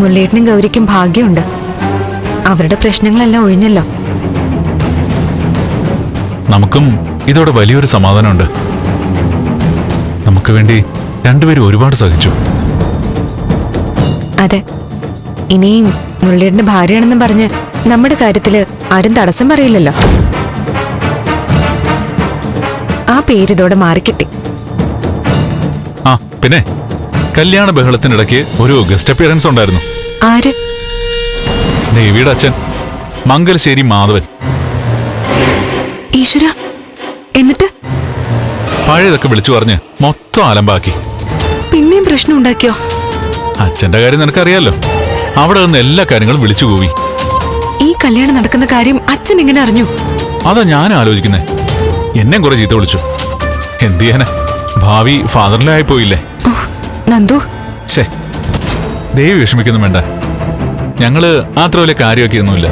മുരളിയേട്ടനും ഗൗരിക്കും ഭാഗ്യമുണ്ട്. അവരുടെ പ്രശ്നങ്ങളെല്ലാം ഒഴിഞ്ഞല്ലോ. നമുക്കും ഇതോടെ വലിയൊരു സമാധാനമുണ്ട്. നമുക്ക് വേണ്ടി രണ്ടുപേരും ഒരുപാട് സഹിച്ചു. അതെ, ഇനിയും മുരളിയേട്ടന്റെ ഭാര്യയാണെന്നും പറഞ്ഞ് നമ്മുടെ കാര്യത്തില് ആരും തടസ്സം പറയില്ലല്ലോ. ആ പേരിതോടെ മാറിക്കിട്ടി. ആ പിന്നെ കല്യാണ ബഹളത്തിനിടയ്ക്ക് ഒരു ഗസ്റ്റ് അപ്പിയറൻസ് ഉണ്ടായിരുന്നു. ആര്? ദേവിയുടെ അച്ഛൻ മംഗലശ്ശേരി മാധവൻ. ഈശ്വര, എന്നിട്ട് പഴയതൊക്കെ വിളിച്ചു പറഞ്ഞ് മൊത്തം അലമ്പാക്കി. പിന്നെയും പ്രശ്നം ഉണ്ടാക്കിയോ? അച്ഛന്റെ കാര്യം നിനക്കറിയാലോ. അവിടെ നിന്ന് എല്ലാ കാര്യങ്ങളും വിളിച്ചു കൂവി. ഈ കല്യാണം നടക്കുന്ന കാര്യം അച്ഛൻ എങ്ങനെ അറിഞ്ഞു? അതാ ഞാൻ ആലോചിക്കുന്നേ. എന്നെ കുറെ ചീത്ത വിളിച്ചു. എന്ത് ചെയ്യാനാ, ഭാവി ഫാദറിലായി പോയില്ലേ. നന്ദു, ഛേ, ദേവി വിഷമിക്കൊന്നും വേണ്ട. ഞങ്ങള് അത്ര വലിയ കാര്യമൊക്കെ ഒന്നുമില്ല.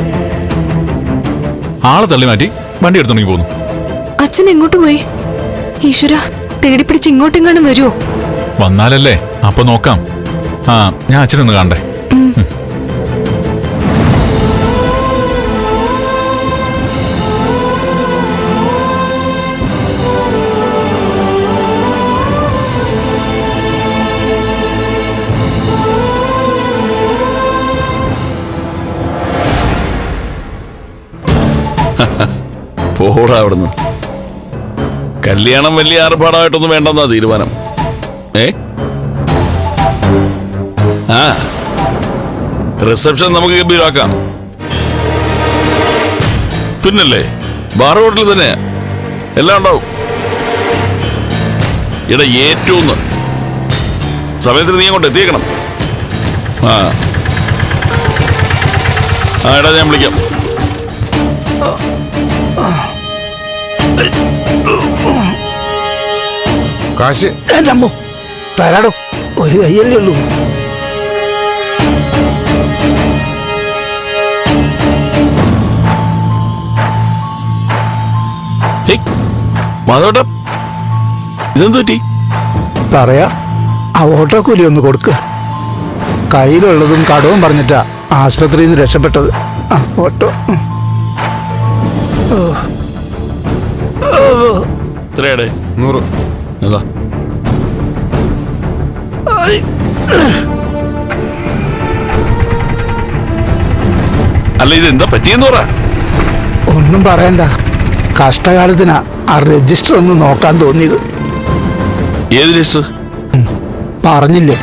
ആളെ തള്ളി മാറ്റി വണ്ടി എടുത്തോണ്ടെങ്കിൽ പോന്നു. അച്ഛൻ എങ്ങോട്ട് പോയി? ഈശ്വര, തേടിപ്പിടിച്ച് ഇങ്ങോട്ടെങ്ങാനും വരുമോ? വന്നാലല്ലേ അപ്പൊ നോക്കാം. ആ, ഞാൻ അച്ഛനൊന്ന് കാണണ്ടേ. പോടാ അവിടുന്ന്. കല്യാണം വലിയ ആർഭാടമായിട്ടൊന്നും വേണ്ടെന്നാ തീരുമാനം. ആ, റിസപ്ഷൻ നമുക്ക് ഗംഭീരമാക്കാം. പിന്നല്ലേ, ബാർ ഹോട്ടലിൽ തന്നെ എല്ലാം ഉണ്ടാവും. ഇവിടെ ഏറ്റവും സമയത്തിന് നീ അങ്ങോട്ട് എത്തിയേക്കണം. ആ എടാ, ഞാൻ വിളിക്കാം. കാശ് എൻ്റെ അമ്മോ തരാടോ, ഒരു കയ്യല്ലേ ഉള്ളൂ. മാധവട്ട, ഇതെന്ത് പറ്റി? പറയാ, ആ ഓട്ടോ കൂലി ഒന്ന് കൊടുക്ക. കയ്യിലുള്ളതും കടവും പറഞ്ഞിട്ടാ ആശുപത്രിയിൽ നിന്ന് രക്ഷപ്പെട്ടത്. ആ ഓട്ടോ. എത്രയാടേ? 100. അതാ അല്ല, ഇതെന്താ പറ്റിയെന്ന് പറ. ഒന്നും പറയണ്ട, കഷ്ടകാലത്തിനാ ആ രജിസ്റ്റർ ഒന്ന് നോക്കാൻ തോന്നിയത്. ഏത് രജിസ്റ്റർ? പറഞ്ഞില്ലേ,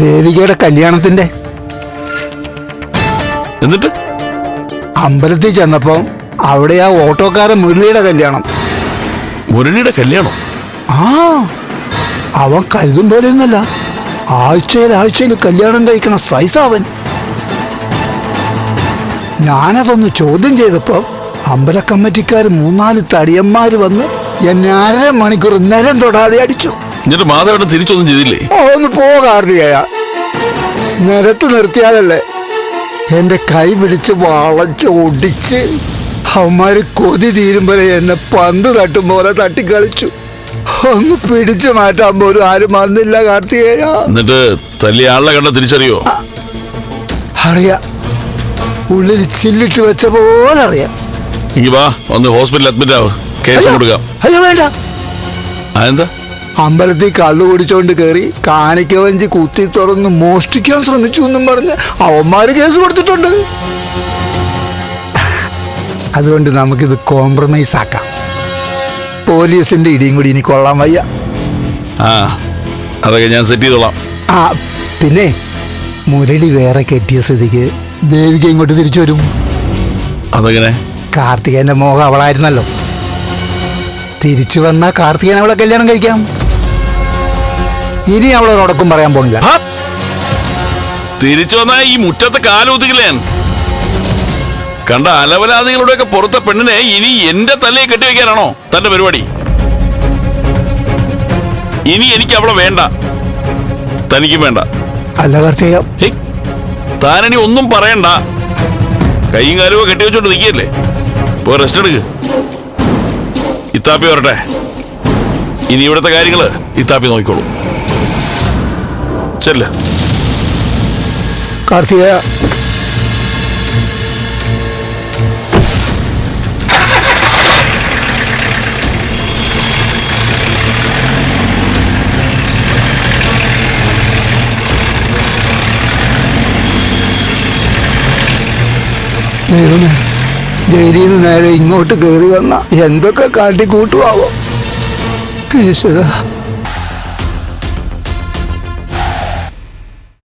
ദേവികയുടെ കല്യാണത്തിന്റെ. എന്നിട്ട് അമ്പലത്തിൽ ചെന്നപ്പോ അവിടെ ആ ഓട്ടോക്കാരൻ മുരളിയുടെ കല്യാണം. മുരളിയുടെ കല്യാണം? ആ, അവൻ കരുതും പോലെയൊന്നല്ല. ആഴ്ചയിൽ കല്യാണം കഴിക്കണ സൈസാവൻ. ഞാനതൊന്ന് ചോദ്യം ചെയ്തപ്പോ അമ്പല കമ്മിറ്റിക്കാർ 3-4 തടിയന്മാര് വന്ന് എന്നെ 1.5 മണിക്കൂർ നിലം തൊടാതെ അടിച്ചു. എന്നിട്ട് മാധവൻ തിരിച്ചൊന്നും ചെയ്തില്ലേ? ഒന്ന് പോകാർത്തികയ, നിരത്ത് നിർത്തിയാലല്ലേ. എന്റെ കൈ പിടിച്ച് വളച്ച് ഒടിച്ച് അവന്മാര് കൊതി തീരുമ്പോഴേ എന്നെ പന്ത് തട്ടും പോലെ തട്ടിക്കളിച്ചു. ഒന്ന് പിടിച്ചു മാറ്റാൻ പോലും ആരും വന്നില്ല കാർത്തികേയ. എന്നിട്ട് തല്ലി ആളെ കണ്ട തിരിച്ചറിയോ? അറിയാം, ഉള്ളിൽ ചില്ലിട്ട് വെച്ച പോലെ അറിയാം. ഇങ്ങ് വാ, ഒന്ന് ഹോസ്പിറ്റലിൽ അഡ്മിറ്റ് ആവും, കേസ് കൊടുക്കാം. അയ്യോ വേണ്ട. അതെന്താ? അമ്പലത്തിൽ കള്ളു കുടിച്ചോണ്ട് കയറി കാണിക്ക വഞ്ചി കുത്തി തുറന്ന് മോഷ്ടിക്കാൻ ശ്രമിച്ചു എന്നും പറഞ്ഞ് അവന്മാര് കേസ് കൊടുത്തിട്ടുണ്ട്. അതുകൊണ്ട് നമുക്കിത് കോംപ്രമൈസ് ആക്കാം. പോലീസിന്റെ ഇടിയും കൂടി ഇനി കൊള്ളാൻ വയ്യ. ആ, അതൊക്കെ ഞാൻ സെറ്റ് ചെയ്തോളാം. ആ പിന്നെ മുരളി വേറെ കെട്ടിയ സ്ഥിതിക്ക് ദേവിക ഇങ്ങോട്ട് തിരിച്ചു വരും. അതെങ്ങനെ? കാർത്തികേയന്റെ മോഹം അവളായിരുന്നല്ലോ. തിരിച്ചു വന്നാ കാർത്തികേയൻ അവളെ കല്യാണം കഴിക്കാം. ഇനി അവളോടൊപ്പം പറയാൻ പോണില്ല. തിരിച്ചു വന്നാ ഈ മുറ്റത്ത് കാലൂത്തിക്കില്ലേ? കണ്ട അലവലാദികളുടെയൊക്കെ പുറത്തെ പെണ്ണിനെ ഇനി എന്റെ തലയെ കെട്ടിവെക്കാനാണോ തന്റെ പരിപാടി? ഇനി എനിക്ക് അവളെ വേണ്ട, തനിക്കും വേണ്ട. അല്ല കാർത്തിക, താനിനി ഒന്നും പറയണ്ട. കൈയും കാലുമോ കെട്ടിവെച്ചോണ്ട് നിൽക്കല്ലേ? പോയി റെസ്റ്റ് എടുക്ക്. ഇത്താപ്പി വരട്ടെ. ഇനി ഇവിടുത്തെ കാര്യങ്ങള് ഇത്താപ്പി നോക്കിക്കോളൂ. ചെല്ല്. കാർത്തികേയ, ദൈവമേ, ജയിലിൽ നിന്ന് നേരെ ഇങ്ങോട്ട് കയറി വന്ന എന്തൊക്കെ കാട്ടിക്കൂട്ടുവാവോ ഈശ്വര.